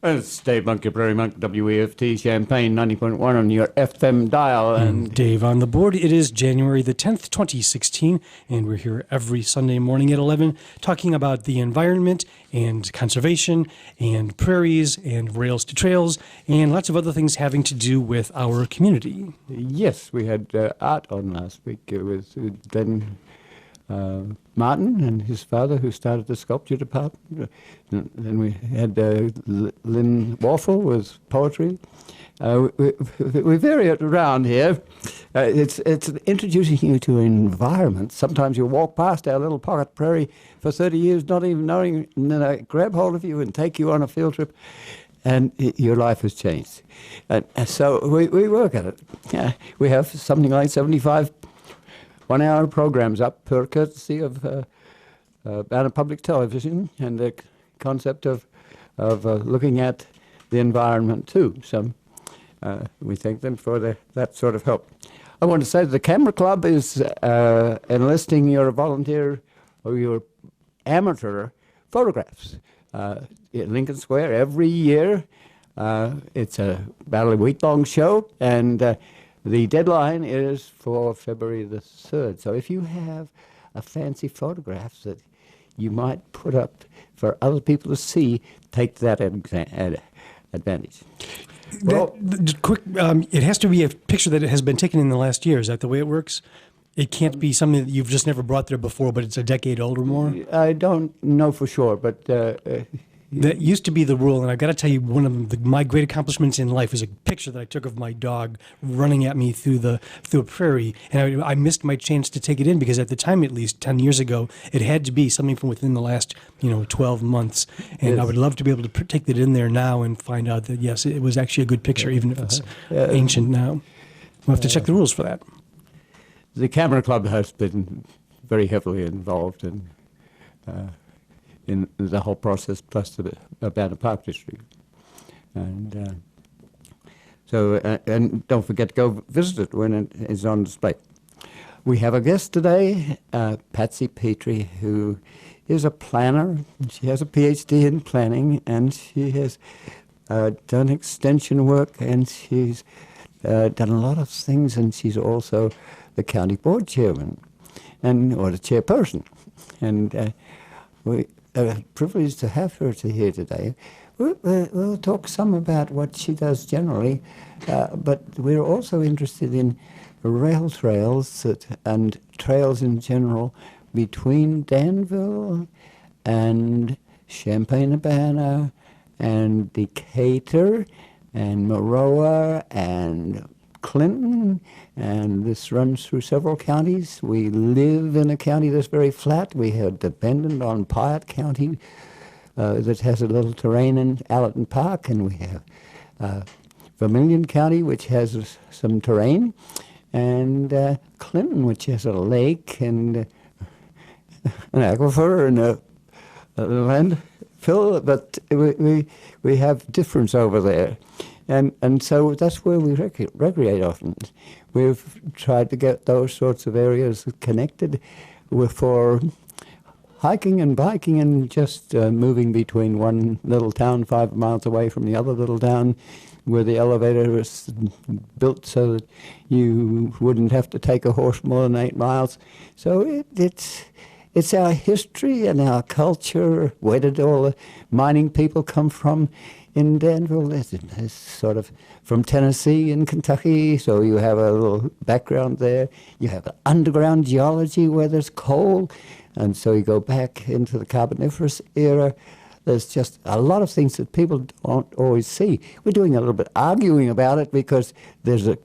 It's Dave Monk, your Prairie Monk, WEFT Champaign 90.1 on your FM dial. And Dave on the board. It is January the 10th, 2016, and we're here every Sunday morning at 11 talking about the environment and conservation and prairies and rails to trails and lots of other things having to do with our community. Yes, we had Art on last week. It was then Martin and his father who started the sculpture department. Then we had Lynn Waffle with poetry. We vary it around here. It's introducing you to environment. Sometimes you walk past our little pocket prairie for 30 years not even knowing, and then I grab hold of you and take you on a field trip, and your life has changed. And so we work at it. We have something like 75 one-hour programs up per courtesy of Banner Public Television, and the concept of looking at the environment too. So we thank them for that sort of help. I want to say that the Camera Club is enlisting your volunteer or your amateur photographs in Lincoln Square every year. It's about a week-long show, and the deadline is for February the 3rd. So if you have a fancy photograph that you might put up for other people to see, take that advantage. Well, it has to be a picture that has been taken in the last year. Is that the way it works? It can't be something that you've just never brought there before, but it's a decade old or more? I don't know for sure, but that used to be the rule, and I've got to tell you, one of my great accomplishments in life is a picture that I took of my dog running at me through a prairie, and I missed my chance to take it in because at the time, at least 10 years ago, it had to be something from within the last 12 months, and yes. I would love to be able to take that in there now and find out that yes, it was actually a good picture, even if it's ancient now. We'll have to check the rules for that. The Camera Club has been very heavily involved in the whole process, plus the Banner Park District. And and don't forget to go visit it when it is on display. We have a guest today, Patsy Petrie, who is a planner. She has a PhD in planning, and she has done extension work, and she's done a lot of things, and she's also the county board chairman, or the chairperson. And we privileged to have her here today. We'll talk some about what she does generally, but we're also interested in rail trails and trails in general between Danville and Champaign-Urbana and Decatur and Maroa and Clinton, and this runs through several counties. We live in a county that's very flat. We are dependent on Piatt County that has a little terrain in Allerton Park, and we have Vermilion County, which has some terrain, and Clinton, which has a lake and an aquifer and a landfill, but we have difference over there. And so that's where we recreate often. We've tried to get those sorts of areas connected for hiking and biking and just moving between one little town 5 miles away from the other little town where the elevator was built so that you wouldn't have to take a horse more than 8 miles. So it's our history and our culture. Where did all the mining people come from? In Danville, it's sort of from Tennessee and Kentucky, so you have a little background there. You have underground geology where there's coal, and so you go back into the Carboniferous era. There's just a lot of things that people don't always see. We're doing a little bit arguing about it because there's a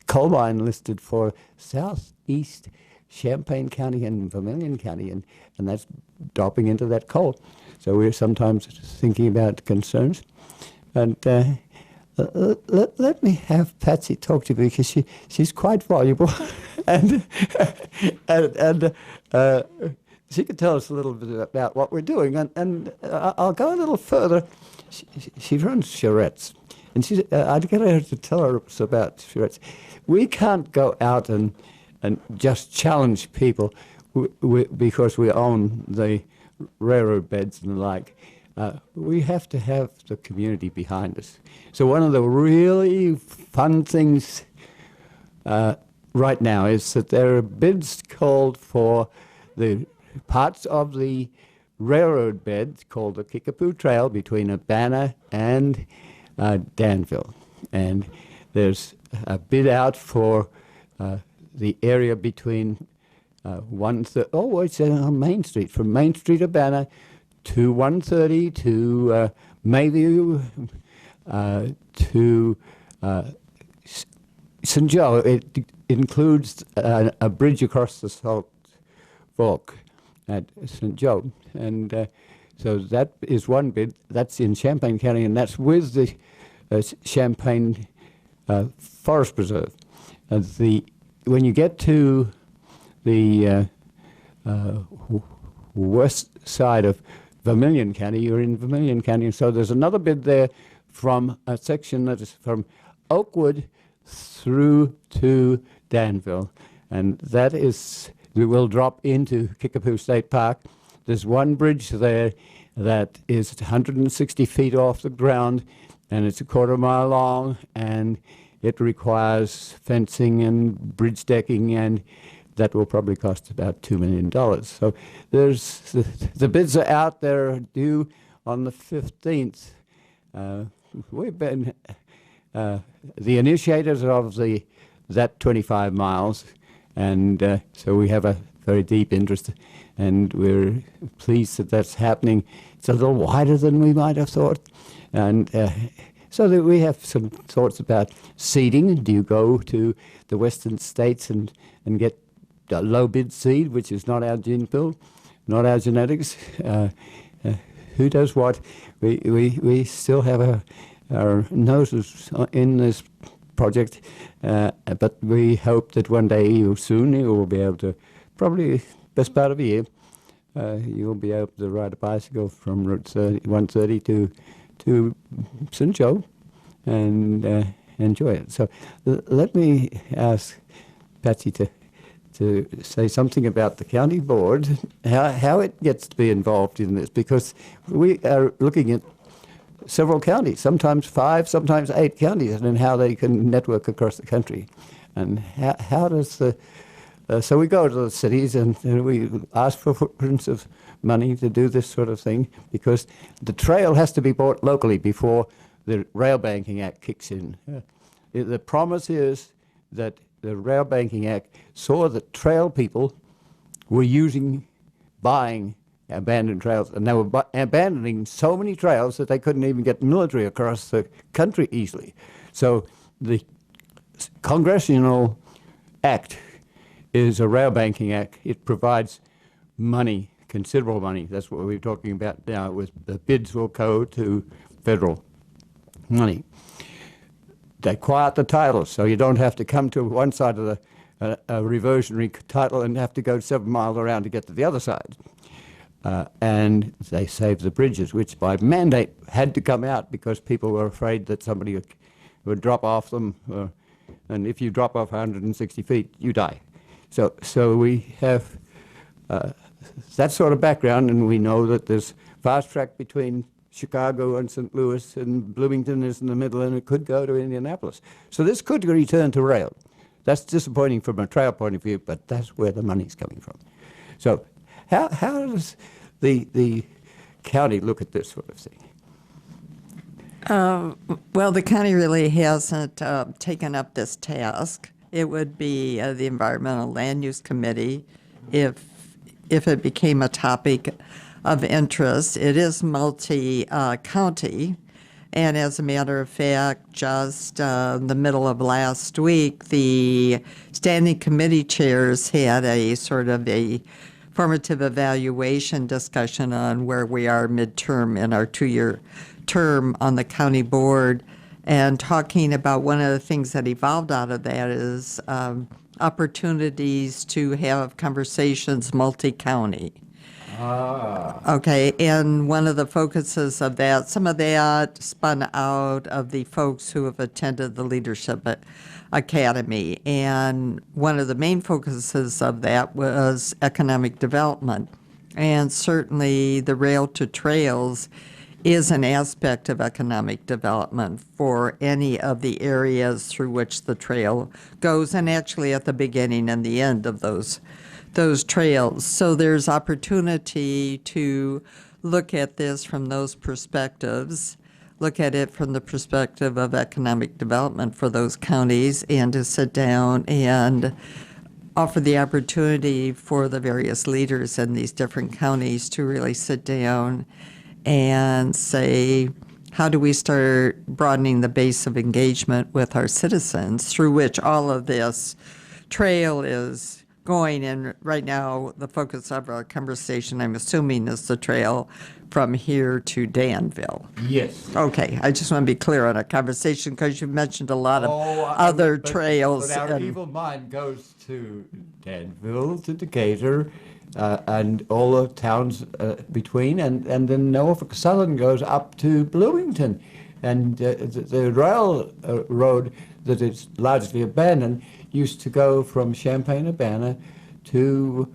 coal mine listed for southeast Champaign County and Vermilion County, and that's dropping into that coal. So we're sometimes thinking about concerns. And let me have Patsy talk to you because she's quite voluble. and she could tell us a little bit about what we're doing. And I'll go a little further. She runs charrettes. And I'd get her to tell us about charrettes. We can't go out and just challenge people because we own the railroad beds and the like. We have to have the community behind us. So one of the really fun things right now is that there are bids called for the parts of the railroad bed called the Kickapoo Trail between Urbana and Danville. And there's a bid out for the area between it's on Main Street, from Main Street, Urbana, to 130 to Mayview to St. Joe. It includes a bridge across the Salt Fork at St. Joe. And so that is one bid. That's in Champaign County, and that's with the Champaign Forest Preserve. When you get to the west side of Vermilion County, you're in Vermilion County. So there's another bid there from a section that is from Oakwood through to Danville. And that will drop into Kickapoo State Park. There's one bridge there that is 160 feet off the ground, and it's a quarter mile long, and it requires fencing and bridge decking, and that will probably cost about $2 million. So the bids are out there, due on the 15th. We've been the initiators of that 25 miles, and so we have a very deep interest, and we're pleased that that's happening. It's a little wider than we might have thought, and so that we have some thoughts about seeding. Do you go to the western states and get a low bid seed, which is not our gene pool, not our genetics? Who does what? We still have our noses in this project, but we hope that one day soon you will be able to, probably best part of a year, you'll be able to ride a bicycle from Route 130 to St. Joe and enjoy it. So let me ask Patsy to say something about the county board, how it gets to be involved in this, because we are looking at several counties, sometimes 5, sometimes 8 counties, and how they can network across the country. And how does so we go to the cities and we ask for footprints of money to do this sort of thing, because the trail has to be bought locally before the Rail Banking Act kicks in. The promise is that the Rail Banking Act saw that trail people were buying abandoned trails, and they were abandoning so many trails that they couldn't even get military across the country easily. So the Congressional Act is a Rail Banking Act. It provides money, considerable money. That's what we're talking about now. The bids will go to federal money. They quiet the titles, so you don't have to come to one side of a reversionary title and have to go 7 miles around to get to the other side. And they save the bridges, which by mandate had to come out because people were afraid that somebody would drop off them. And if you drop off 160 feet, you die. So we have that sort of background, and we know that there's fast track between Chicago and St. Louis, and Bloomington is in the middle, and it could go to Indianapolis. So this could return to rail. That's disappointing from a trail point of view, but that's where the money's coming from. So how does the county look at this sort of thing? Well, the county really hasn't taken up this task. It would be the Environmental Land Use Committee if it became a topic of interest. It is multi-county, and as a matter of fact, just the middle of last week, the standing committee chairs had a sort of a formative evaluation discussion on where we are midterm in our 2-year term on the county board, and talking about one of the things that evolved out of that is opportunities to have conversations multi-county. Okay, and one of the focuses of that, some of that spun out of the folks who have attended the Leadership Academy. And one of the main focuses of that was economic development. And certainly the rail to trails is an aspect of economic development for any of the areas through which the trail goes, and actually at the beginning and the end of those trails. So there's opportunity to look at this from those perspectives, look at it from the perspective of economic development for those counties, and to sit down and offer the opportunity for the various leaders in these different counties to really sit down and say, how do we start broadening the base of engagement with our citizens through which all of this trail is going? And right now, the focus of our conversation, I'm assuming, is the trail from here to Danville. Yes. Okay, I just want to be clear on our conversation because you mentioned a lot of other trails. But our evil mind goes to Danville, to Decatur, and all the towns between, and then Norfolk Southern goes up to Bloomington. And the railroad that is largely abandoned used to go from Champaign-Urbana to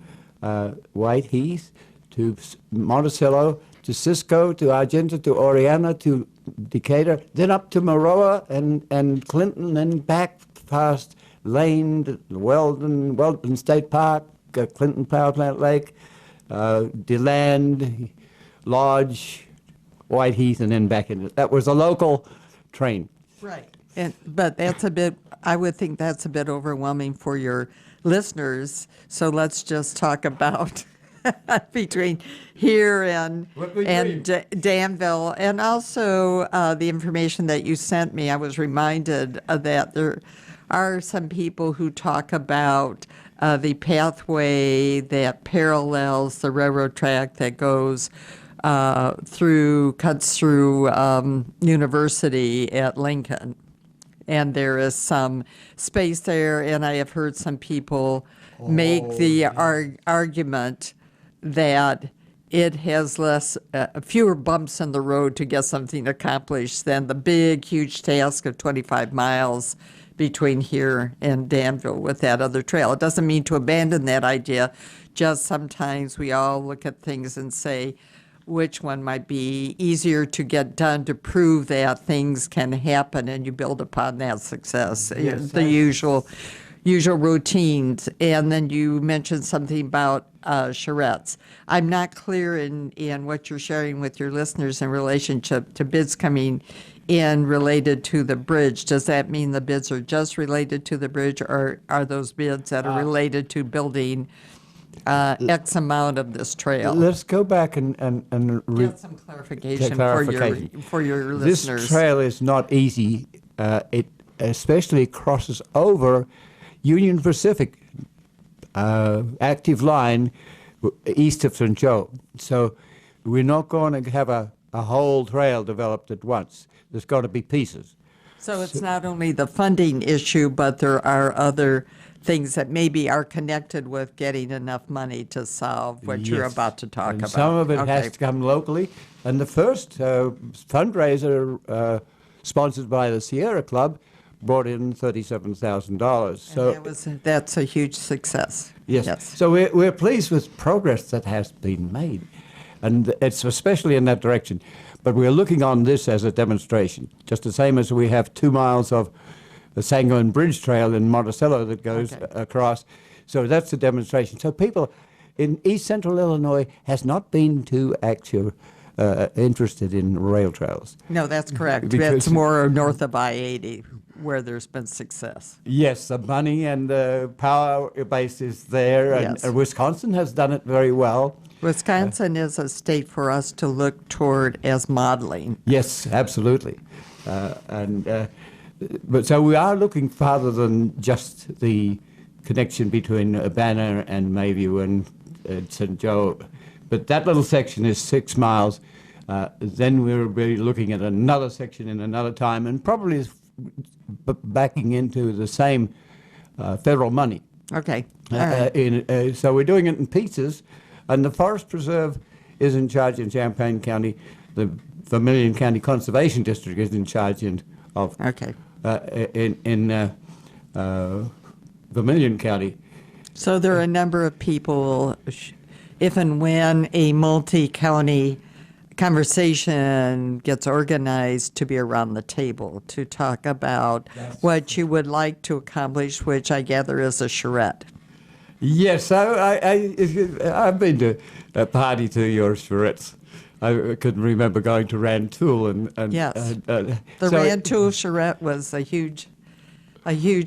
Whiteheath, to Monticello, to Cisco, to Argenta, to Oriana, to Decatur, then up to Maroa and Clinton, and back past Lane, Weldon State Park, Clinton Power Plant Lake, DeLand, Lodge, Whiteheath, and then back into that was a local train. Right. But that's a bit, I would think that's a bit overwhelming for your listeners. So let's just talk about between here and Danville. And also the information that you sent me, I was reminded that there are some people who talk about the pathway that parallels the railroad track that goes cuts through University at Lincoln. And there is some space there, and I have heard some people make the argument that it has fewer bumps in the road to get something accomplished than the big, huge task of 25 miles between here and Danville with that other trail. It doesn't mean to abandon that idea, just sometimes we all look at things and say, which one might be easier to get done to prove that things can happen, and you build upon that success, Yes, the usual routines. And then you mentioned something about charrettes. I'm not clear in what you're sharing with your listeners in relationship to bids coming in related to the bridge. Does that mean the bids are just related to the bridge, or are those bids that are related to building X amount of this trail? Let's go back and Get some clarification for your listeners. This trail is not easy. It especially crosses over Union Pacific active line east of St. Joe. So we're not going to have a whole trail developed at once. There's got to be pieces. So it's not only the funding issue, but there are other things that maybe are connected with getting enough money to solve what you're Yes. about to talk And about. some of it Okay. has to come locally. And the first fundraiser sponsored by the Sierra Club brought in $37,000. So And that's a huge success. yes. So we're pleased with progress that has been made. And it's especially in that direction. But we're looking on this as a demonstration, just the same as we have 2 miles of the Sangamon Bridge Trail in Monticello that goes across. So that's a demonstration. So people in East Central Illinois has not been too actually interested in rail trails. No, that's correct. Because- It's more north of I-80 where there's been success. Yes, the money and the power base is there, and Yes. Wisconsin has done it very well. Wisconsin is a state for us to look toward as modeling. Yes, absolutely. But so we are looking farther than just the connection between Urbana and Mayview and St. Joe. But that little section is 6 miles. Then we'll be looking at another section in another time, and probably backing into the same federal money. Okay. All right. So we're doing it in pieces. And the Forest Preserve is in charge in Champaign County. The Vermilion County Conservation District is in charge of Okay. in Vermilion County. So there are a number of people, if and when a multi-county conversation gets organized, to be around the table to talk about what you would like to accomplish, which I gather is a charrette. Yes, I've been to a party to your charrettes. I can remember going to Rantoul and Yes. The so- Rantoul charrette was a huge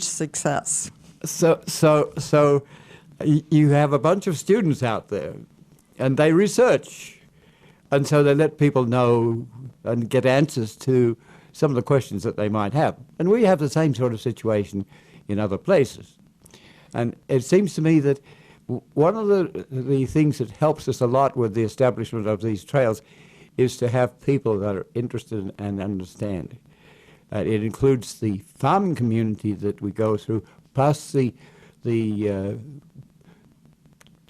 success. So you have a bunch of students out there, and they research, and so they let people know and get answers to some of the questions that they might have. And we have the same sort of situation in other places. And it seems to me that one of the things that helps us a lot with the establishment of these trails is to have people that are interested and understand. It includes the farming community that we go through, plus the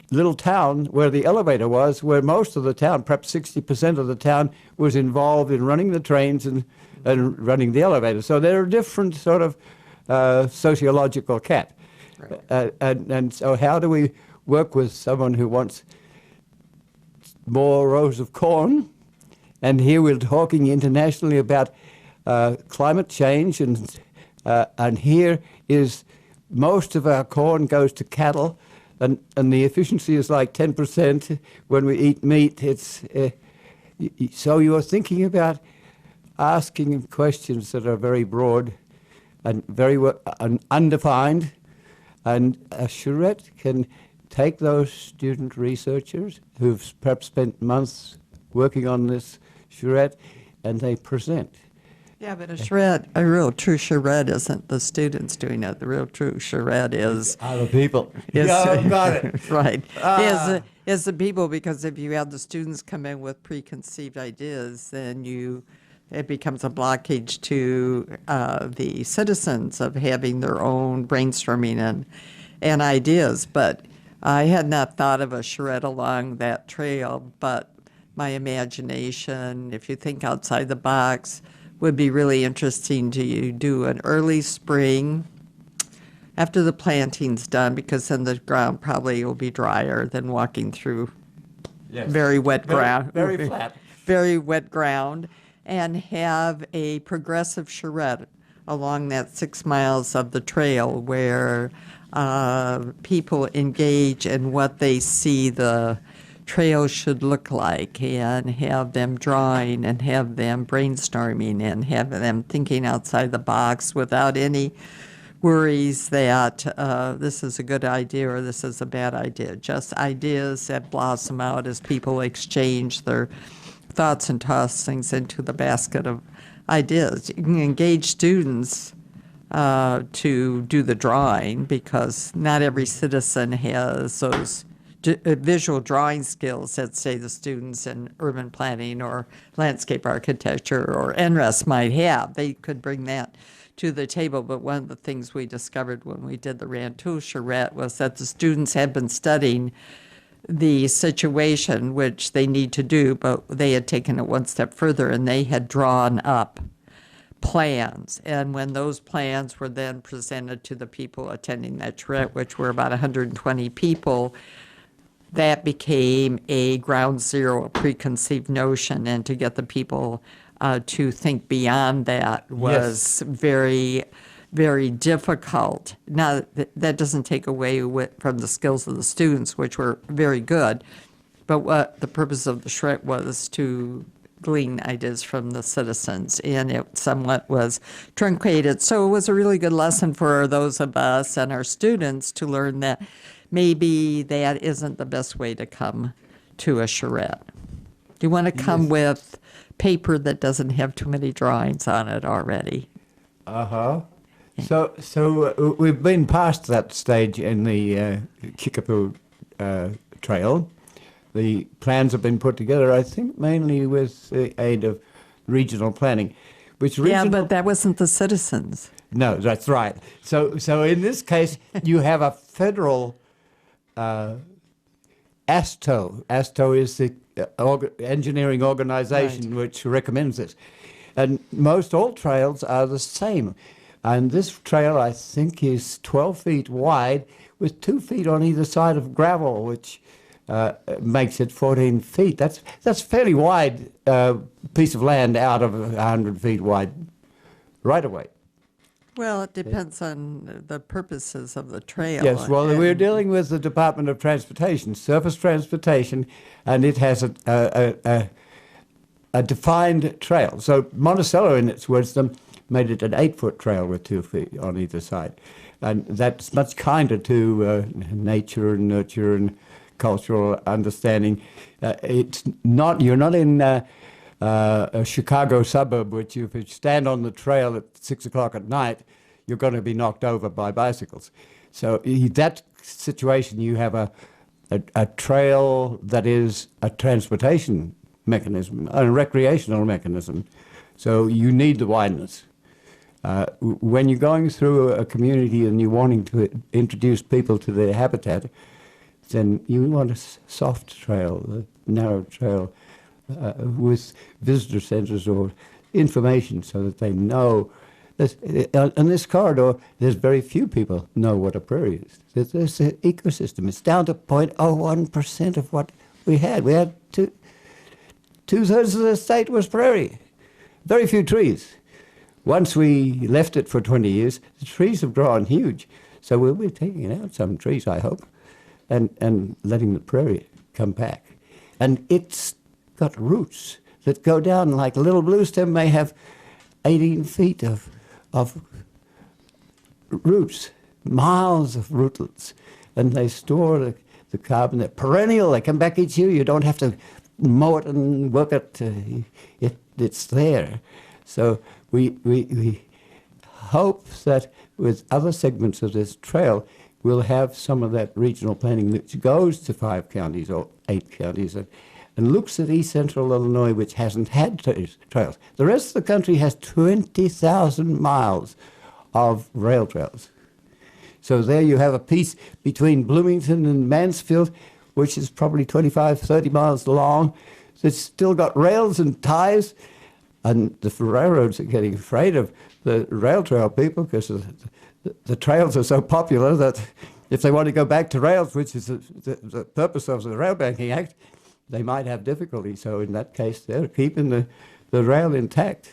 little town where the elevator was, where most of the town, perhaps 60% of the town, was involved in running the trains and running the elevator. So there are different sort of sociological cat. Right. And so how do we work with someone who wants more rows of corn? And here we're talking internationally about climate change, and here is most of our corn goes to cattle, and the efficiency is like 10%. When we eat meat, it's so you're thinking about asking questions that are very broad and very undefined, and a charrette can take those student researchers who've perhaps spent months working on this charrette, and they present. Yeah, but a real true charrette isn't the students doing it. The real true charrette is Other people. Is, Yeah, I've got it. Right. Is the people, because if you have the students come in with preconceived ideas, then it becomes a blockage to the citizens of having their own brainstorming and ideas. But I had not thought of a charrette along that trail, but my imagination, if you think outside the box, would be really interesting to do an early spring after the planting's done, because then the ground probably will be drier than walking through very wet ground. Very flat. Very wet ground, and have a progressive charrette along that 6 miles of the trail where people engage in what they see the trails should look like, and have them drawing and have them brainstorming and have them thinking outside the box without any worries that this is a good idea or this is a bad idea. Just ideas that blossom out as people exchange their thoughts and toss things into the basket of ideas. You can engage students to do the drawing, because not every citizen has those visual drawing skills that, say, the students in urban planning or landscape architecture or NRES might have. They could bring that to the table. But one of the things we discovered when we did the Rantoul charrette was that the students had been studying the situation, which they need to do, but they had taken it one step further, and they had drawn up plans. And when those plans were then presented to the people attending that charrette, which were about 120 people, that became a ground zero, a preconceived notion, and to get the people to think beyond that was very, very difficult. Now, that doesn't take away from the skills of the students, which were very good, but what the purpose of the charrette was to glean ideas from the citizens, and it somewhat was truncated. So it was a really good lesson for those of us and our students to learn that maybe that isn't the best way to come to a charrette. You want to come with paper that doesn't have too many drawings on it already. Uh-huh. So we've been past that stage in the Kickapoo Trail. The plans have been put together, I think, mainly with the aid of regional planning. Yeah, but that wasn't the citizens. No, that's right. So in this case, you have a federal ASTO. ASTO is the engineering organization which recommends this. And most all trails are the same. And this trail, I think, is 12 feet wide with 2 feet on either side of gravel, which makes it 14 feet. That's fairly wide piece of land out of 100 feet wide right away. Well, it depends on the purposes of the trail. Yes, well, we're dealing with the Department of Transportation, surface transportation, and it has a defined trail. So Monticello, in its wisdom, made it an 8-foot trail with 2 feet on either side. And that's much kinder to nature and nurture and cultural understanding. It's not, you're not in a Chicago suburb, which if you stand on the trail at 6 o'clock at night, you're going to be knocked over by bicycles. So that situation, you have a trail that is a transportation mechanism, a recreational mechanism. So you need the wideness. When you're going through a community and you're wanting to introduce people to their habitat, then you want a soft trail, a narrow trail, with visitor centers or information so that they know. In this corridor, there's very few people know what a prairie is. There's an ecosystem. It's down to 0.01% of what we had. We had two-thirds of the state was prairie. Very few trees. Once we left it for 20 years, the trees have grown huge. So we'll be taking out some trees, I hope, and letting the prairie come back. And it's got roots that go down like a little bluestem may have 18 feet of roots, miles of rootlets, and they store the carbon. They're perennial. They come back each year. You don't have to mow it and work it. It's there. So we hope that with other segments of this trail, we'll have some of that regional planning which goes to 5 counties or 8 counties and looks at East Central Illinois, which hasn't had trails. The rest of the country has 20,000 miles of rail trails. So there you have a piece between Bloomington and Mansfield, which is probably 25, 30 miles long. It's still got rails and ties, and the railroads are getting afraid of the rail trail people because the trails are so popular that if they want to go back to rails, which is the purpose of the Rail Banking Act, they might have difficulty. So in that case, they're keeping the rail intact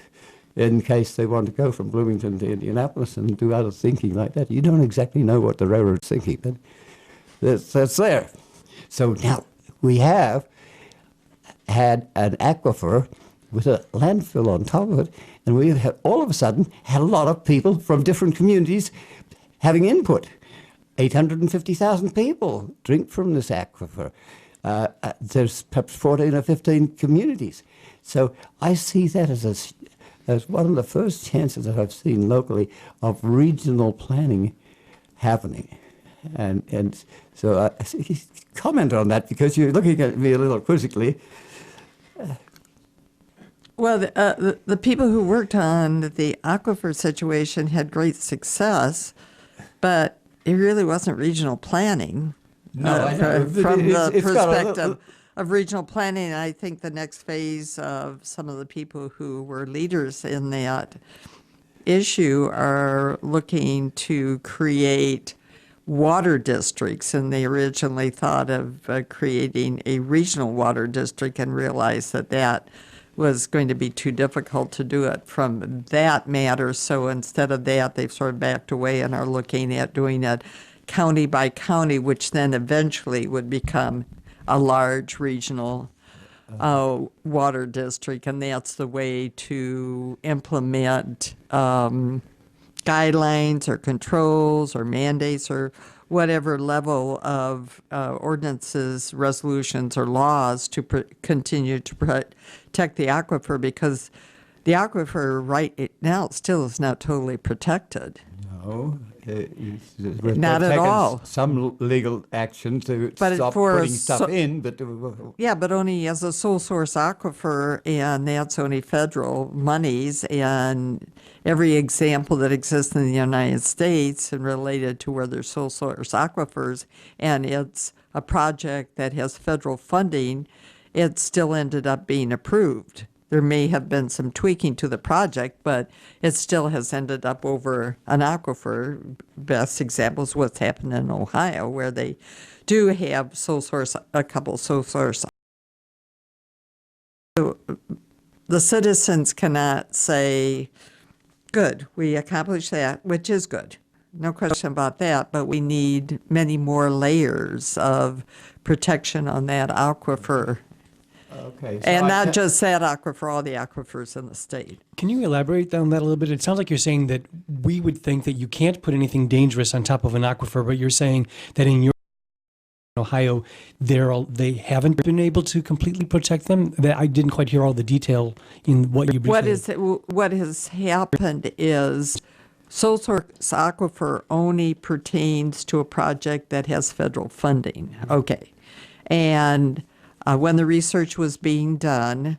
in case they want to go from Bloomington to Indianapolis and do other thinking like that. You don't exactly know what the railroad's thinking, but that's there. So now we have had an aquifer with a landfill on top of it, and we have all of a sudden had a lot of people from different communities having input. 850,000 people drink from this aquifer. There's perhaps 14 or 15 communities. So I see that as one of the first chances that I've seen locally of regional planning happening. And so comment on that, because you're looking at me a little quizzically. Well, the people who worked on the aquifer situation had great success, but it really wasn't regional planning. No, I know. From the It's got perspective of regional planning, I think the next phase of some of the people who were leaders in that issue are looking to create water districts, and they originally thought of creating a regional water district and realized that was going to be too difficult to do it from that matter. So instead of that, they've sort of backed away and are looking at doing it county by county, which then eventually would become a large regional water district. And that's the way to implement guidelines or controls or mandates or whatever level of ordinances, resolutions, or laws to continue to protect the aquifer, because the aquifer right now still is not totally protected. No. No, Not at all. Some legal action to But stop for putting stuff in, but Yeah, but only as a sole source aquifer, and that's only federal monies. And every example that exists in the United States and related to where there's sole source aquifers, and it's a project that has federal funding, it still ended up being approved. There may have been some tweaking to the project, but it still has ended up over an aquifer. Best example is what's happened in Ohio, where they do have a couple sole source. So the citizens cannot say, good, we accomplished that, which is good. No question about that, but we need many more layers of protection on that aquifer. okay. So And I not ca- just that aquifer, all the aquifers in the state. Can you elaborate on that a little bit? It sounds like you're saying that we would think that you can't put anything dangerous on top of an aquifer, but you're saying that in your Ohio, they haven't been able to completely protect them. That I didn't quite hear all the detail in what you briefly. What has happened is sole source aquifer only pertains to a project that has federal funding. Okay. And when the research was being done,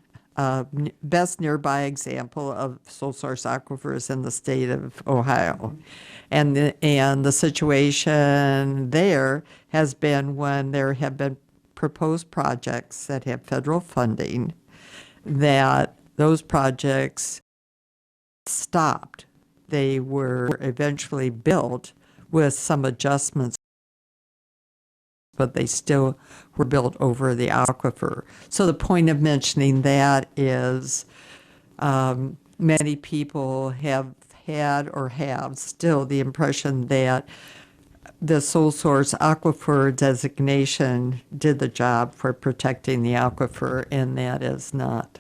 best nearby example of sole source aquifers in the state of Ohio. And the situation there has been when there have been proposed projects that have federal funding, that those projects stopped. They were eventually built with some adjustments, but they still were built over the aquifer. So the point of mentioning that is many people have had or have still the impression that the sole source aquifer designation did the job for protecting the aquifer, and that is not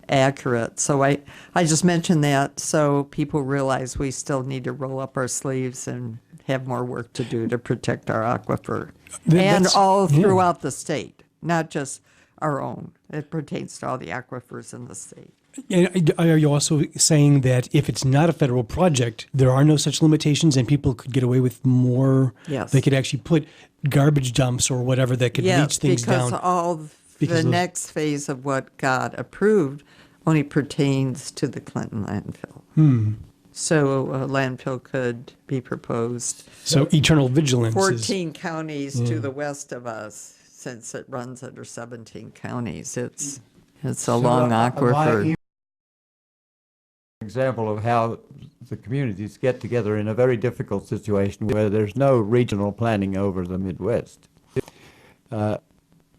accurate. So I just mentioned that so people realize we still need to roll up our sleeves and have more work to do to protect our aquifer. And all throughout the state, not just our own. It pertains to all the aquifers in the state. And are you also saying that if it's not a federal project, there are no such limitations and people could get away with more? Yes. They could actually put garbage dumps or whatever that could leach things because down. the next phase of what got approved only pertains to the Clinton landfill. So a landfill could be proposed. So eternal vigilance. 14 counties to the west of us, since it runs under 17 counties. It's a long aquifer. Example of how the communities get together in a very difficult situation where there's no regional planning over the Midwest. Not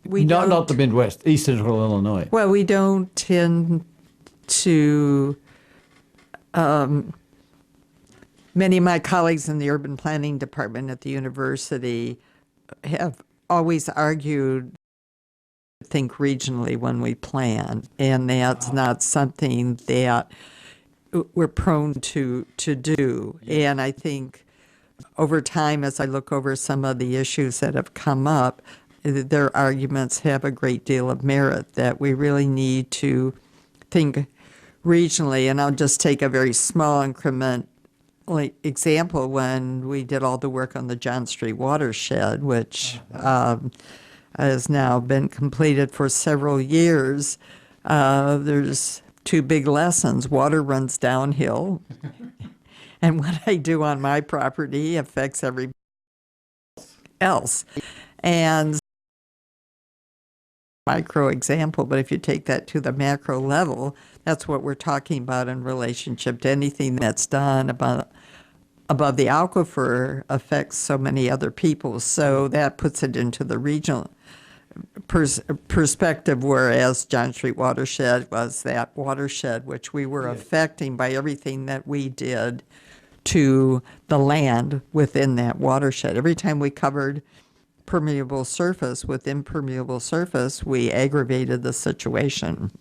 the Midwest, East Central Illinois. Well, we don't tend to. Many of my colleagues in the urban planning department at the university have always argued think regionally when we plan, and that's not something that we're prone to do. And I think over time, as I look over some of the issues that have come up, their arguments have a great deal of merit, that we really need to think regionally. And I'll just take a very small increment example. When we did all the work on the John Street watershed, which has now been completed for several years, there's two big lessons. Water runs downhill, and what I do on my property affects everybody else. And micro example, but if you take that to the macro level, that's what we're talking about in relationship to anything that's done above the aquifer affects so many other people. So that puts it into the regional perspective, whereas John Street watershed was that watershed which we were affecting by everything that we did to the land within that watershed. Every time we covered permeable surface with impermeable surface, we aggravated the situation.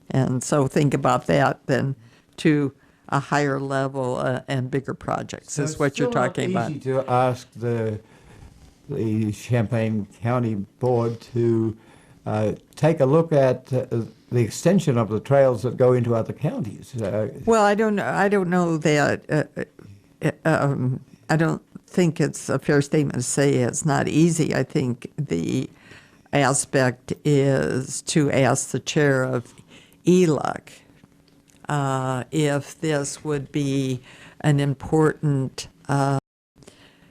And so think about that then to a higher level and bigger projects So is what you're talking about. It's easy to ask the Champaign County Board to take a look at the extension of the trails that go into other counties. Well, I don't know that I don't think it's a fair statement to say it's not easy. I think the aspect is to ask the chair of ELUC if this would be an important,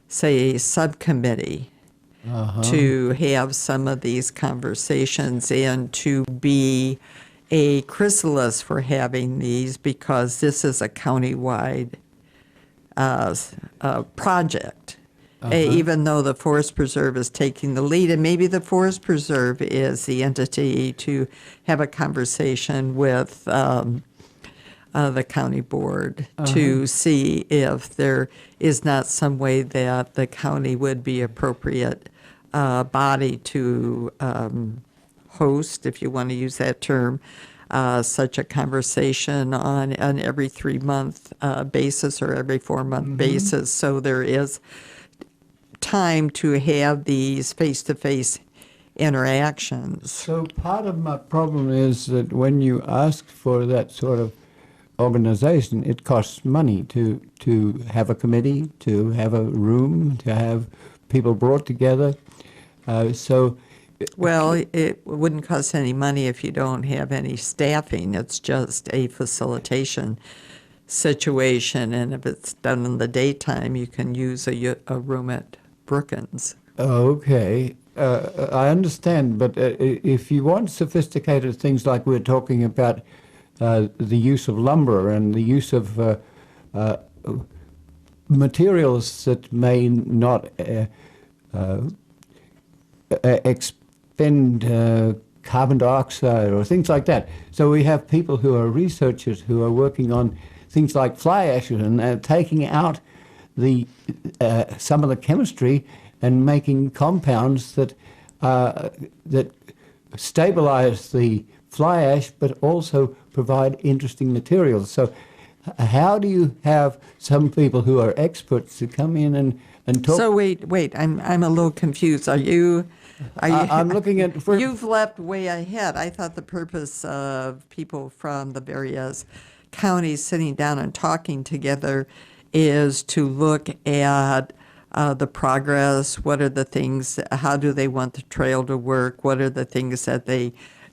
say, subcommittee to have some of these conversations and to be a chrysalis for having these, because this is a countywide project. Even though the Forest Preserve is taking the lead, and maybe the Forest Preserve is the entity to have a conversation with the county board to see if there is not some way that the county would be appropriate body to host, if you want to use that term, such a conversation on an every 3-month basis or every 4-month basis. So there is time to have these face-to-face interactions. So part of my problem is that when you ask for that sort of organization, it costs money to have a committee, to have a room, to have people brought together. Well, it wouldn't cost any money if you don't have any staffing. It's just a facilitation situation, and if it's done in the daytime, you can use a room at Brookins. Okay, I understand, but if you want sophisticated things like we're talking about, the use of lumber and the use of materials that may not expend carbon dioxide or things like that. So we have people who are researchers who are working on things like fly ash and taking out the some of the chemistry and making compounds that stabilize the fly ash, but also provide interesting materials. So how do you have some people who are experts to come in and talk? So wait, I'm a little confused. Are you I'm looking at... You've leapt way ahead. I thought the purpose of people from the various counties sitting down and talking together is to look at the progress. What are the things, how do they want the trail to work? What are the things that they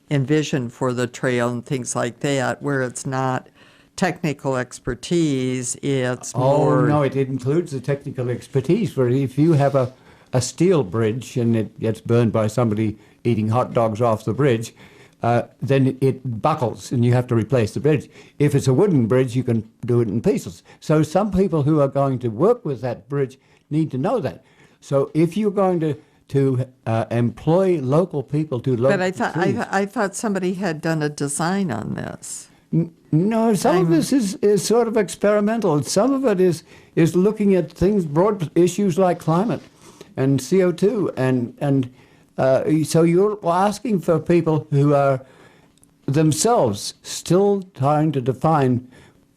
envision for the trail and things like that, where it's not technical expertise, it's more... Oh, no, it includes the technical expertise. For if you have a steel bridge and it gets burned by somebody eating hot dogs off the bridge, then it buckles and you have to replace the bridge. If it's a wooden bridge, you can do it in pieces. So some people who are going to work with that bridge need to know that. So if you're going to employ local people to look... But I thought somebody had done a design on this. No, some of this is sort of experimental. Some of it is looking at things, broad issues like climate and CO2, and so you're asking for people who are themselves still trying to define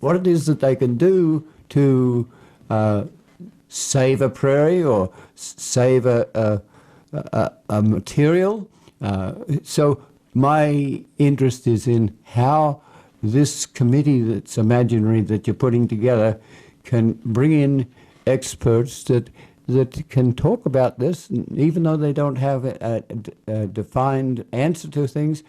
what it is that they can do to save a prairie or save a material. So my interest is in how this committee that's imaginary that you're putting together can bring in experts that can talk about this, even though they don't have a defined answer to things.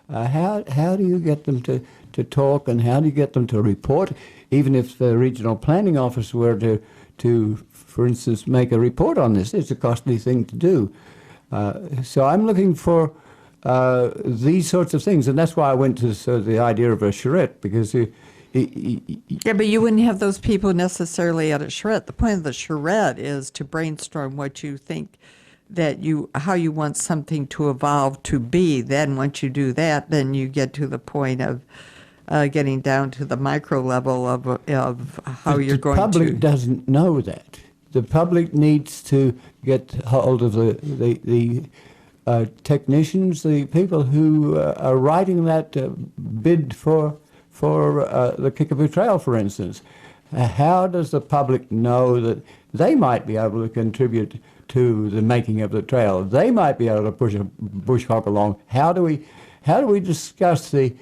How do you get them to talk, and how do you get them to report? Even if the regional planning office were to, for instance, make a report on this, it's a costly thing to do. So I'm looking for these sorts of things, and that's why I went to the idea of a charrette, because yeah, but you wouldn't have those people necessarily at a charrette. The point of the charrette is to brainstorm what you think that how you want something to evolve to be. Then once you do that, then you get to the point of getting down to the micro level of how you're going to... The public doesn't know that. The public needs to get hold of the technicians, the people who are writing that bid for the Kickapoo Trail, for instance. How does the public know that they might be able to contribute to the making of the trail? They might be able to push a bush hog along. How do we discuss the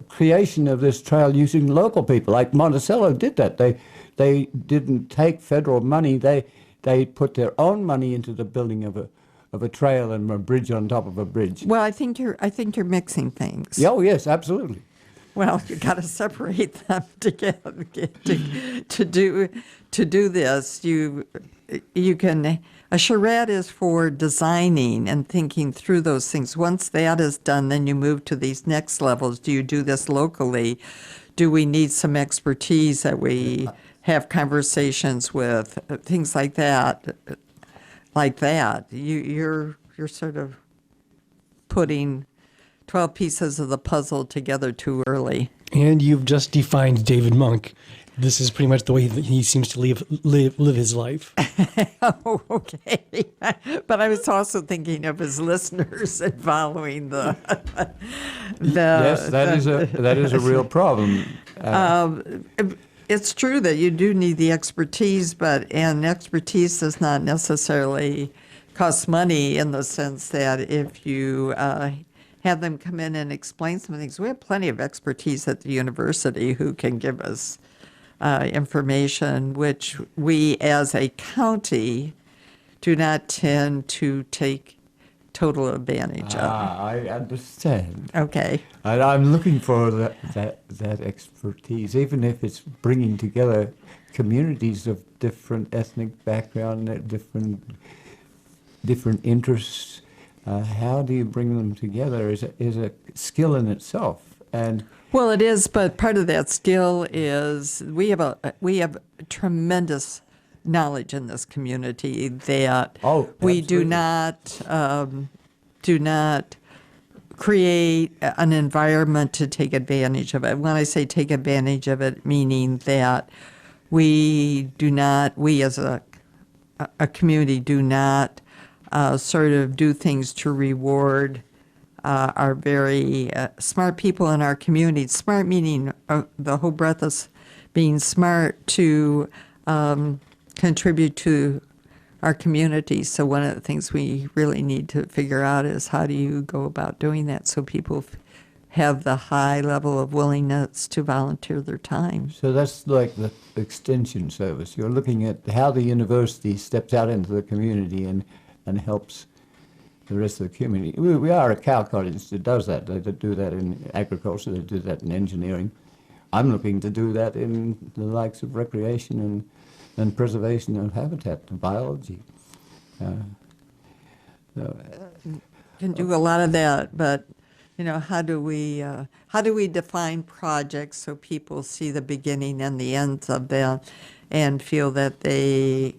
creation of this trail using local people? Like Monticello did that. they didn't take federal money. They put their own money into the building of a trail and a bridge on top of a bridge. Well, I think you're mixing things. Oh yes, absolutely. Well, you got to separate them to do this. You can. A charrette is for designing and thinking through those things. Once that is done, then you move to these next levels. Do you do this locally? Do we need some expertise that we have conversations with? Things like that. You're sort of putting 12 pieces of the puzzle together too early. And you've just defined David Monk. This is pretty much the way that he seems to live his life. Oh, okay. But I was also thinking of his listeners and following the. Yes, that is a real problem. It's true that you do need the expertise, and expertise does not necessarily cost money in the sense that if you have them come in and explain some things, we have plenty of expertise at the university who can give us information, which we as a county do not tend to take total advantage of. I understand. Okay. And I'm looking for that expertise, even if it's bringing together communities of different ethnic background, different interests. How do you bring them together is a skill in itself. And Well, it is, but part of that skill is we have tremendous knowledge in this community that we do not create an environment to take advantage of it. When I say take advantage of it, meaning that we as a community do not sort of do things to reward are very smart people in our community. Smart meaning the whole breadth of being smart to contribute to our community. So one of the things we really need to figure out is how do you go about doing that so people have the high level of willingness to volunteer their time. so that's like the extension service. You're looking at how the university steps out into the community and helps the rest of the community. We are a cow cottage that does that. They do that in agriculture. They do that in engineering. I'm looking to do that in the likes of recreation and preservation of habitat and biology. Can do a lot of that, but how do we define projects so people see the beginning and the ends of them and feel that they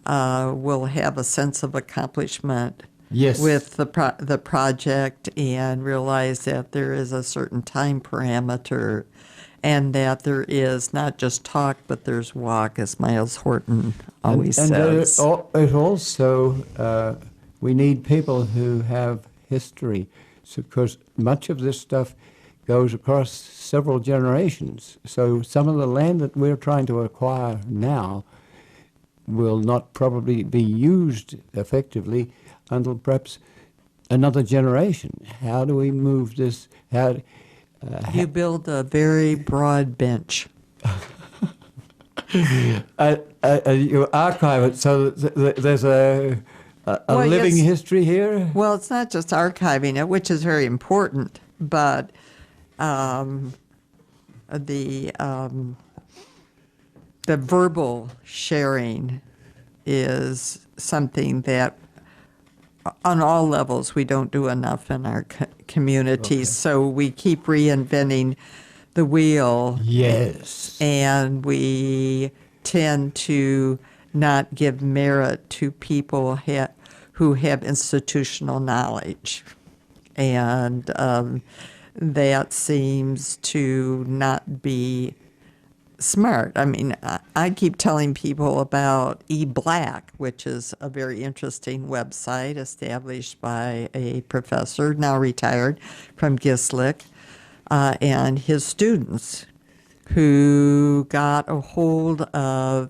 will have a sense of accomplishment Yes. with the project and realize that there is a certain time parameter and that there is not just talk, but there's walk, as Miles Horton always says. It also, we need people who have history, because much of this stuff goes across several generations. So some of the land that we're trying to acquire now will not probably be used effectively until perhaps another generation. How do we move this? You build a very broad bench. You archive it so that there's a living history here? Well, it's not just archiving it, which is very important, but the verbal sharing is something that on all levels we don't do enough in our communities. Okay. So we keep reinventing the wheel. Yes. And we tend to not give merit to people who have institutional knowledge. And that seems to not be smart. I mean, I keep telling people about eBlack, which is a very interesting website established by a professor, now retired, from Gislick, and his students who got a hold of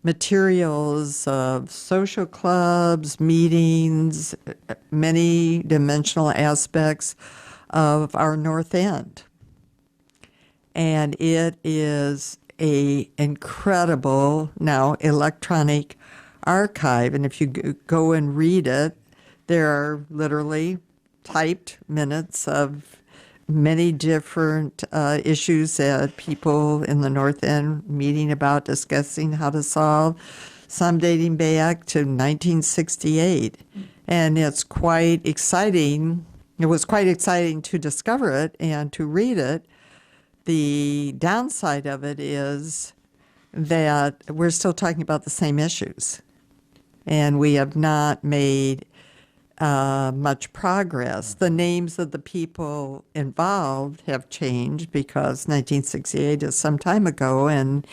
materials of social clubs, meetings, many dimensional aspects of our North End. And it is a incredible now electronic archive, and if you go and read it, there are literally typed minutes of many different issues that people in the North End meeting about, discussing how to solve, some dating back to 1968. And it's quite exciting. It was quite exciting to discover it and to read it. The downside of it is that we're still talking about the same issues, and we have not made much progress. The names of the people involved have changed because 1968 is some time ago, and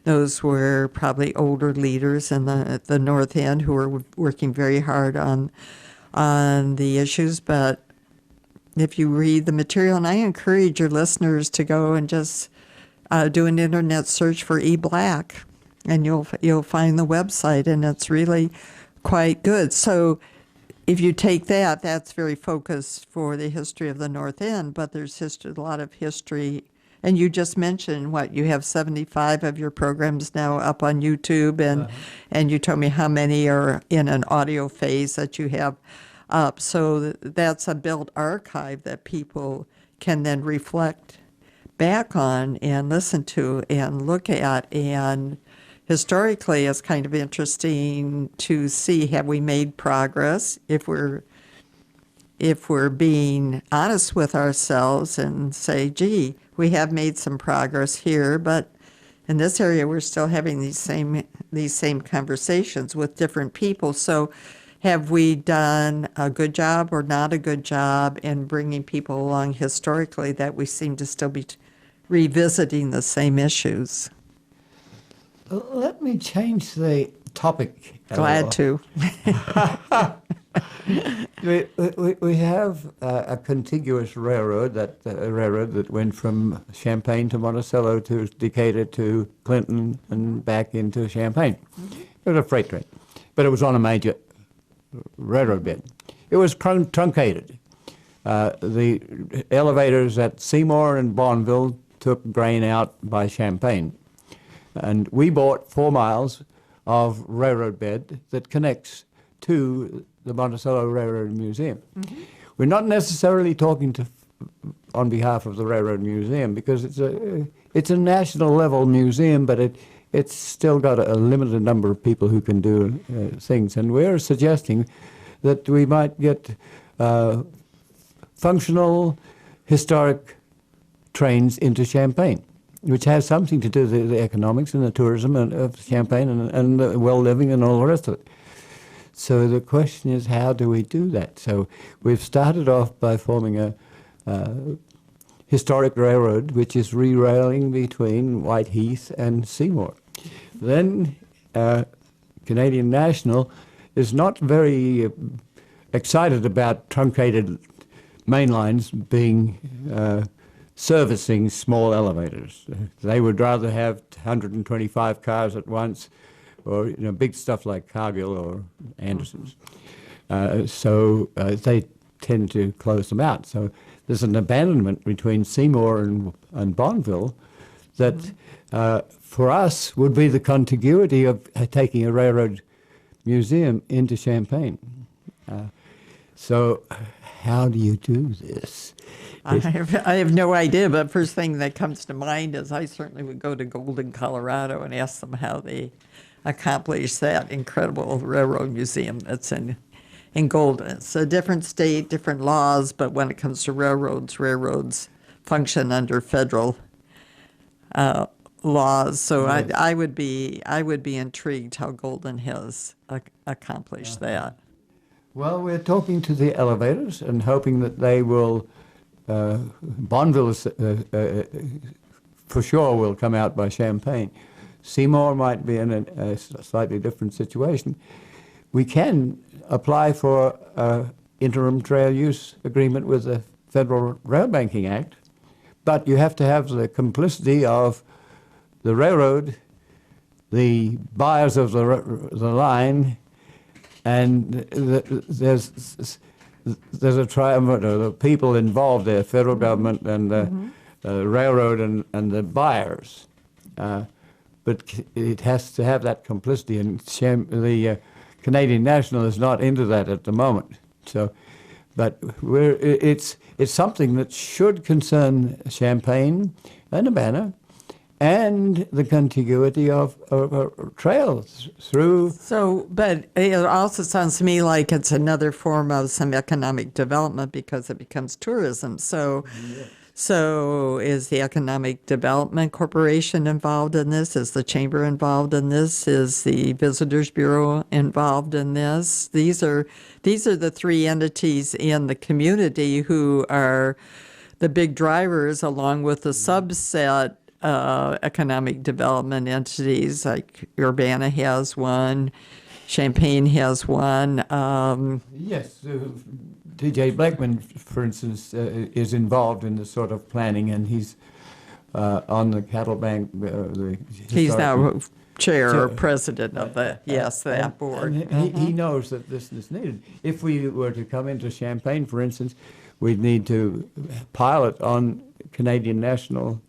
those were probably older leaders in the North End who were working very hard on the issues. But if you read the material, and I encourage your listeners to go and just do an internet search for E-Black, and you'll find the website, and it's really quite good. So if you take that, that's very focused for the history of the North End, but there's a lot of history. And you just mentioned, you have 75 of your programs now up on YouTube, and you told me how many are in an audio phase that you have up. So that's a built archive that people can then reflect back on and listen to and look at. And historically, it's kind of interesting to see, have we made progress? If we're being honest with ourselves and say, gee, we have made some progress here, but in this area we're still having these same conversations with different people. So have we done a good job or not a good job in bringing people along historically, that we seem to still be revisiting the same issues? Let me change the topic. Glad to. We have a contiguous railroad that went from Champaign to Monticello to Decatur to Clinton and back into Champaign. It was a freight train, but it was on a major railroad bed. It was truncated. The elevators at Seymour and Bonneville took grain out by Champaign. And we bought 4 miles of railroad bed that connects to the Monticello Railroad Museum. Mm-hmm. We're not necessarily talking on behalf of the Railroad Museum, because it's a national level museum, but it's still got a limited number of people who can do things. And we're suggesting that we might get functional historic trains into Champaign, which has something to do with the economics and the tourism of Champaign and the well-living and all the rest of it. So the question is, how do we do that? So we've started off by forming a historic railroad, which is re-railing between Whiteheath and Seymour. Then Canadian National is not very excited about truncated main lines being servicing small elevators. They would rather have 125 cars at once, or big stuff like Cargill or Anderson's. So they tend to close them out. So there's an abandonment between Seymour and Bonneville that for us would be the contiguity of taking a railroad museum into Champaign. So how do you do this? I have no idea, but first thing that comes to mind is I certainly would go to Golden, Colorado, and ask them how they accomplished that incredible railroad museum that's in Golden. It's a different state, different laws, but when it comes to railroads function under federal laws. So yes. I would be intrigued how Golden has accomplished that. Well, we're talking to the elevators and hoping that they will. Bonneville for sure will come out by Champaign. Seymour might be in a slightly different situation. We can apply for an interim trail use agreement with the Federal Rail Banking Act, but you have to have the complicity of the railroad, the buyers of the line, and there's a triumvirate of the people involved there, federal government and the railroad and the buyers. but it has to have that complicity, and the Canadian National is not into that at the moment. So, but it's something that should concern Champaign and Urbana, and the contiguity of trails through. So, but it also sounds to me like it's another form of some economic development because it becomes tourism. So, so is the Economic Development Corporation involved in this? Is the Chamber involved in this? Is the Visitors Bureau involved in this? These are the three entities in the community who are the big drivers, along with the subset economic development entities, like Urbana has one, Champaign has one. Yes, T.J. Blackman, for instance, is involved in this sort of planning, and he's on the cattle bank. He's now chair or president of that board. And he knows that this is needed. If we were to come into Champaign, for instance, we'd need to pilot on Canadian National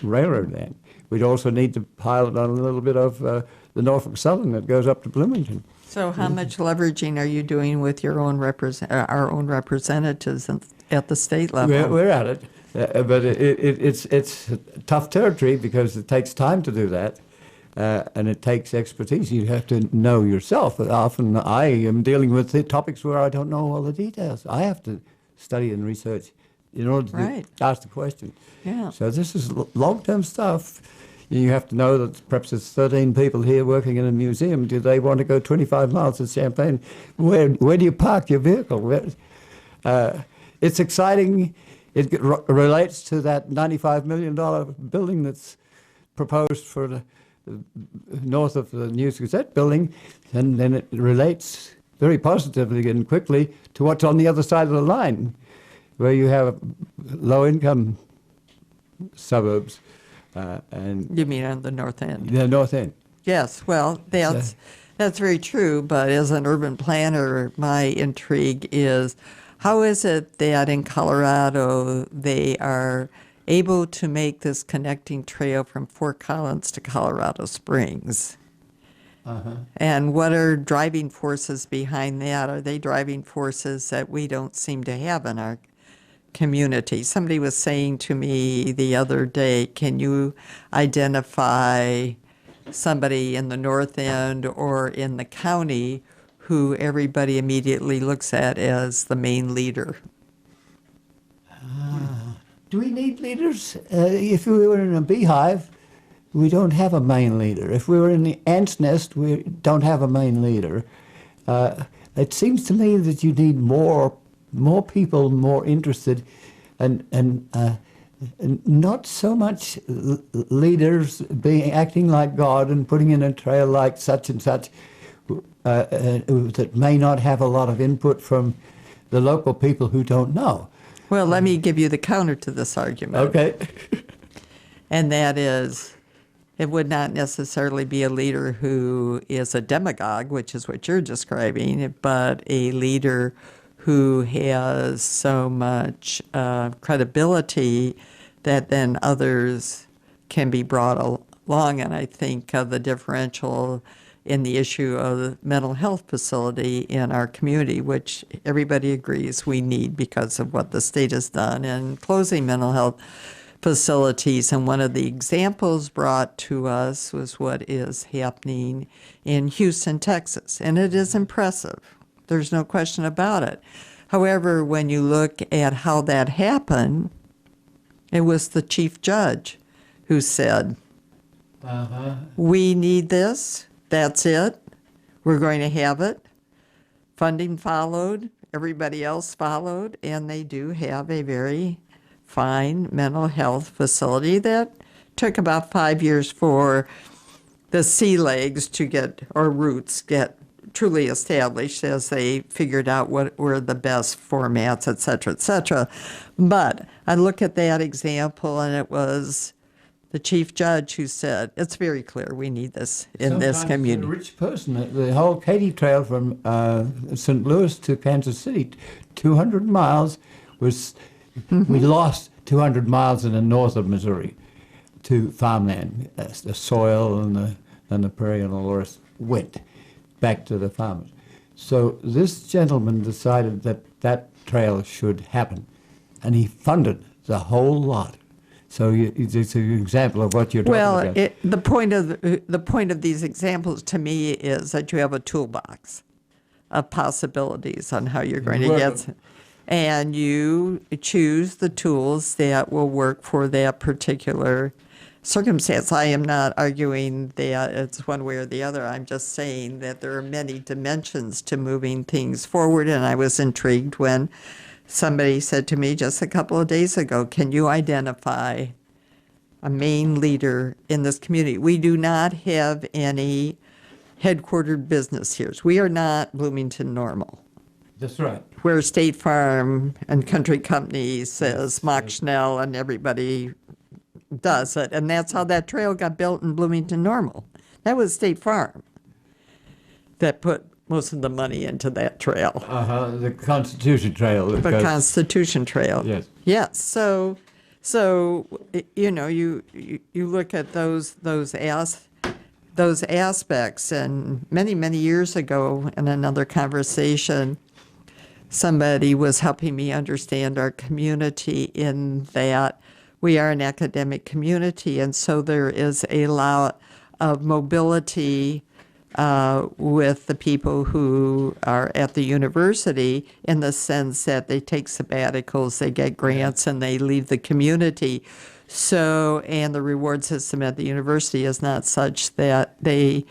Railroad then. We'd also need to pilot on a little bit of the Norfolk Southern that goes up to Bloomington. So how much leveraging are you doing with your own our own representatives at the state level? We're at it, but it's tough territory because it takes time to do that, and it takes expertise. You have to know yourself. Often I am dealing with the topics where I don't know all the details. I have to study and research in order to ask the question. Yeah. So this is long-term stuff. You have to know that perhaps there's 13 people here working in a museum. Do they want to go 25 miles to Champaign? Where do you park your vehicle? It's exciting. It relates to that $95 million building that's proposed for the north of the News Gazette building, and then it relates very positively and quickly to what's on the other side of the line, where you have low-income suburbs. And You mean on the north end? the north end. Yes, well, that's very true, but as an urban planner, my intrigue is, how is it that in Colorado they are able to make this connecting trail from Fort Collins to Colorado Springs? And what are driving forces behind that? Are they driving forces that we don't seem to have in our community? Somebody was saying to me the other day, can you identify somebody in the north end or in the county who everybody immediately looks at as the main leader? Do we need leaders? If we were in a beehive, we don't have a main leader. If we were in the ant's nest, we don't have a main leader. It seems to me that you need more people, more interested, and not so much leaders acting like God and putting in a trail like such and such that may not have a lot of input from the local people who don't know. Well, let me give you the counter to this argument. Okay. And that is, it would not necessarily be a leader who is a demagogue, which is what you're describing, but a leader who has so much credibility that then others can be brought along. And I think the differential in the issue of the mental health facility in our community, which everybody agrees we need because of what the state has done in closing mental health facilities. And one of the examples brought to us was what is happening in Houston, Texas. And it is impressive. There's no question about it. However, when you look at how that happened, it was the chief judge who said, we need this. That's it. We're going to have it. Funding followed. Everybody else followed. And they do have a very fine mental health facility that took about 5 years for the sea legs to get, or roots get truly established as they figured out what were the best formats, et cetera, et cetera. But I look at that example, and it was the chief judge who said, it's very clear we need this in this community. A rich person, the whole Katy Trail from St. Louis to Kansas City, 200 miles was, we lost 200 miles in the north of Missouri. to farmland. The soil and the perennial earth went back to the farmers. So this gentleman decided that that trail should happen, and he funded the whole lot. So it's an example of what you're talking about. Well, the point of these examples to me is that you have a toolbox of possibilities on how you're going to get, and you choose the tools that will work for that particular circumstance. I am not arguing that it's one way or the other. I'm just saying that there are many dimensions to moving things forward, and I was intrigued when somebody said to me just a couple of days ago, can you identify a main leader in this community? We do not have any headquartered business here. We are not Bloomington Normal, That's right. where State Farm and Country Company says Mock Schnell and everybody does it. And that's how that trail got built in Bloomington Normal. That was State Farm that put most of the money into that trail. The Constitution Trail. The Constitution Trail. Yes. Yes. So you know, you look at those aspects, and many years ago in another conversation, somebody was helping me understand our community in that we are an academic community, and so there is a lot of mobility with the people who are at the university, in the sense that they take sabbaticals, they get grants, and they leave the community. So, and the reward system at the university is not such that they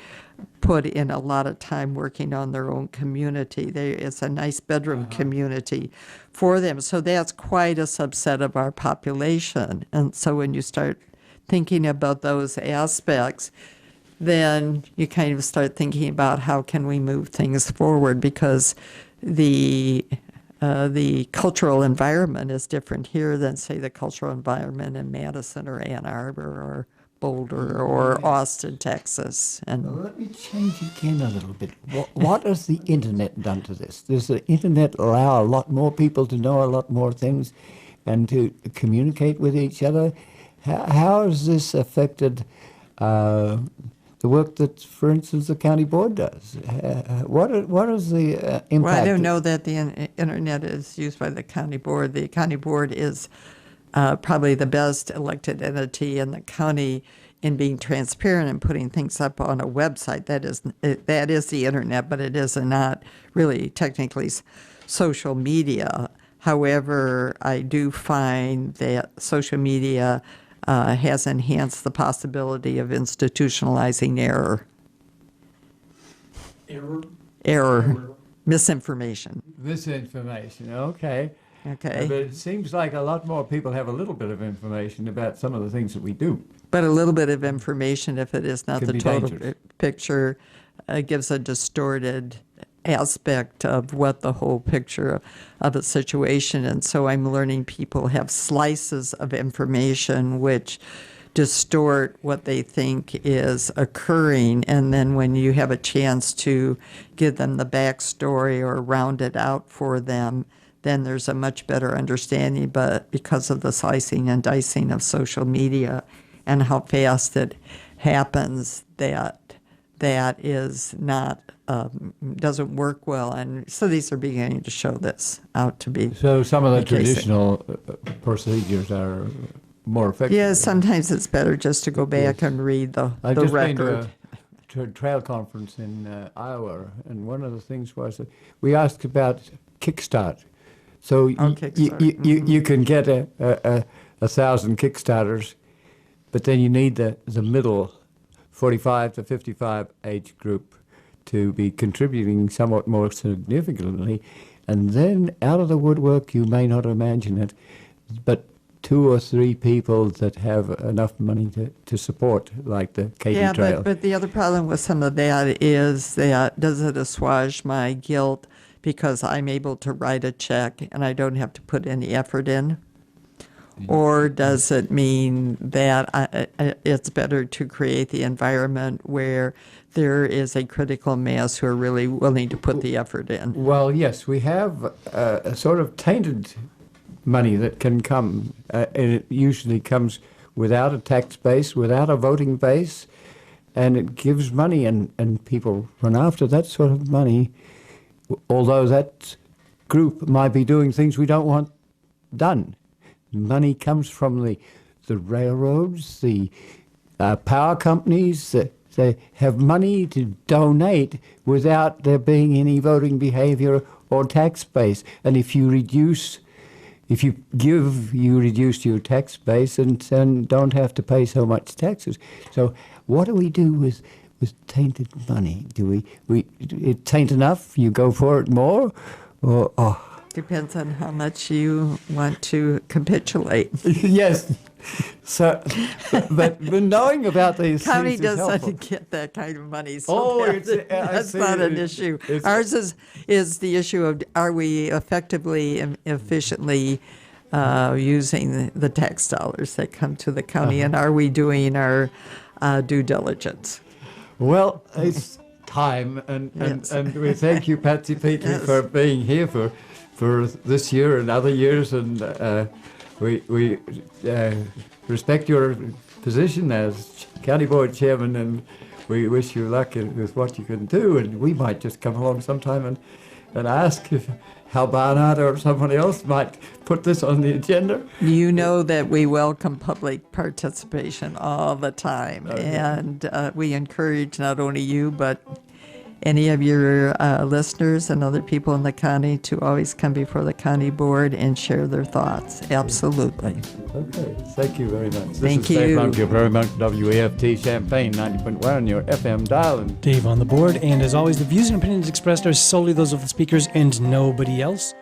put in a lot of time working on their own community. It's a nice bedroom community for them. So that's quite a subset of our population. And so when you start thinking about those aspects, then you kind of start thinking about how can we move things forward, because the cultural environment is different here than, say, the cultural environment in Madison or Ann Arbor or Boulder or Austin, Texas. And Let me change again a little bit. What has the internet done to this? Does the internet allow a lot more people to know a lot more things and to communicate with each other? How has this affected the work that, for instance, the county board does? What is the impact? well, I don't know that the internet is used by the county board. The county board is probably the best elected entity in the county in being transparent and putting things up on a website. That is the internet, but it is not really technically social media. However, I do find that social media has enhanced the possibility of institutionalizing error. Error. Misinformation. Misinformation, okay. Okay. But it seems like a lot more people have a little bit of information about some of the things that we do. But a little bit of information, if it is not Can the be total dangerous. picture, gives a distorted aspect of what the whole picture of a situation. And so I'm learning people have slices of information which distort what they think is occurring. And then when you have a chance to give them the backstory or round it out for them, then there's a much better understanding. But because of the slicing and dicing of social media and how fast it happens, that is not, doesn't work well. And studies are beginning to show this out to be. So some of the case. traditional procedures are more effective. Yeah, sometimes it's better just to go back and read the I've just record. been to a trail conference in Iowa, and one of the things was that we asked about Kickstart. So Kickstart. you can get a 1,000 Kickstarters, but then you need the middle 45 to 55 age group to be contributing somewhat more significantly. And then out of the woodwork, you may not imagine it, but 2 or 3 people that have enough money to support, like the Katy Trail. But the other problem with some of that is that does it assuage my guilt because I'm able to write a check and I don't have to put any effort in? Or does it mean that it's better to create the environment where there is a critical mass who are really willing to put the effort in? Well, yes, we have a sort of tainted money that can come, and it usually comes without a tax base, without a voting base, and it gives money, and people run after that sort of money, although that group might be doing things we don't want done. Money comes from the railroads, the power companies. They have money to donate without there being any voting behavior or tax base. And if you give, you reduce your tax base and don't have to pay so much taxes. So what do we do with tainted money? Do it taint enough? You go for it more? Or Depends on how much you want to capitulate. yes. So, but knowing about these County things is helpful. doesn't get that kind of money, so Oh, that's not an issue. Ours is the issue of, are we effectively and efficiently using the tax dollars that come to the county, and are we doing our due diligence? Well, it's time, and we thank you, Patsy Peatley, Yes. for being here for this year and other years, and we respect your position as county board chairman, and we wish you luck with what you can do. And we might just come along sometime and ask if Hal Barnard or someone else might put this on the agenda. You know that we welcome public participation all the time, and we encourage not only you, but any of your listeners and other people in the county to always come before the county board and share their thoughts. Absolutely. Okay, thank you very much. Thank this is Dave you. Monk, your Prairie Monk, WAFT Champaign, 90.1 on your FM dial. And Dave on the board, and as always, the views and opinions expressed are solely those of the speakers and nobody else.